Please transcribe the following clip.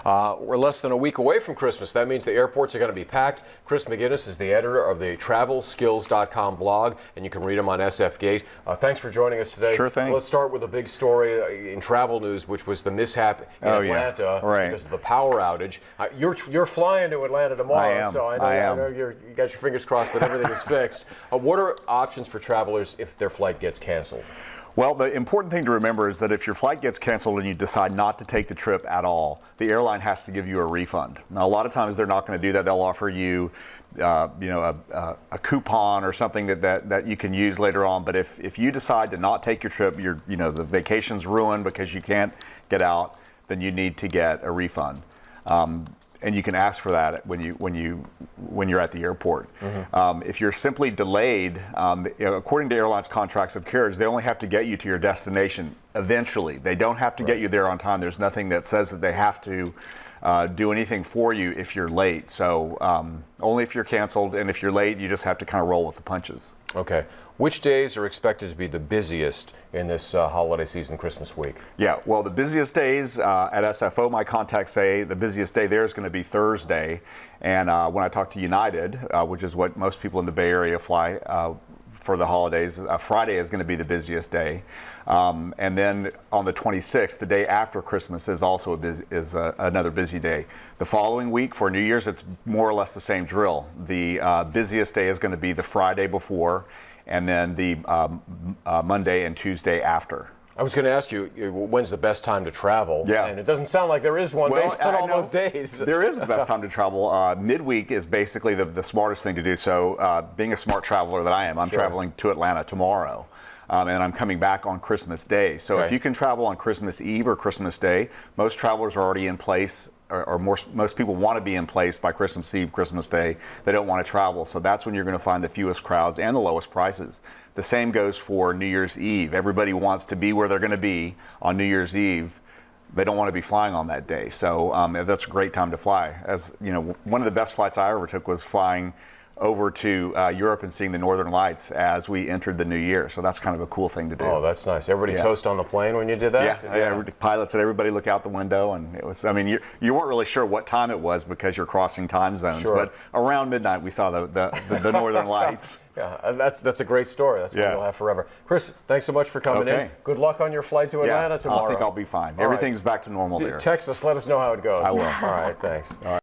We're less than a week away from Christmas. That means the airports are going to be packed. Chris McGinnis is the editor of the TravelSkills.com blog, and you can read him on SF Gate. Thanks for joining us today. Sure thing. Let's start with a big story in travel news, which was the mishap in Atlanta because of the power outage. You're flying to Atlanta tomorrow, so I know you got your fingers crossed, but everything is fixed. What are options for travelers if their flight gets canceled? Well, the important thing to remember is that if your flight gets canceled and you decide not to take the trip at all, the airline has to give you a refund. Now, a lot of times they're not going to do that. They'll offer you, a coupon or something that you can use later on. But if you decide to not take your trip, the vacation's ruined because you can't get out, then you need to get a refund. And you can ask for that when you're at the airport. Mm-hmm. If you're simply delayed, according to airlines' contracts of carriage, they only have to get you to your destination eventually. They don't have to get you there on time. There's nothing that says that they have to do anything for you if you're late. So only if you're canceled, and if you're late, you just have to kind of roll with the punches. Okay. Which days are expected to be the busiest in this holiday season, Christmas week? Yeah, well, the busiest days at SFO, my contacts say the busiest day there is going to be Thursday. And when I talk to United, which is what most people in the Bay Area fly for the holidays, Friday is going to be the busiest day. And then on the 26th, the day after Christmas, is also another busy day. The following week for New Year's, it's more or less the same drill. The busiest day is going to be the Friday before, and then the Monday and Tuesday after. I was going to ask you, when's the best time to travel? Yeah. And it doesn't sound like there is one based on all those days. There is the best time to travel. Midweek is basically the smartest thing to do. So being a smart traveler that I am, I'm traveling to Atlanta tomorrow. And I'm coming back on Christmas Day. So if you can travel on Christmas Eve or Christmas Day, most travelers are already in place, or most people want to be in place by Christmas Eve, Christmas Day. They don't want to travel. So that's when you're going to find the fewest crowds and the lowest prices. The same goes for New Year's Eve. Everybody wants to be where they're going to be on New Year's Eve. They don't want to be flying on that day. So that's a great time to fly. As you know, one of the best flights I ever took was flying over to Europe and seeing the Northern Lights as we entered the new year. So that's kind of a cool thing to do. Oh, that's nice. Everybody toast on the plane when you did that? Yeah. The pilot said everybody look out the window, and it was, I mean, you weren't really sure what time it was because you're crossing time zones, but around midnight we saw the Northern Lights. Yeah, that's a great story. That's what you'll have forever. Chris, thanks so much for coming in. Good luck on your flight to Atlanta tomorrow. I think I'll be fine. Everything's back to normal there. Text us, let us know how it goes. I will. All right, thanks. All right.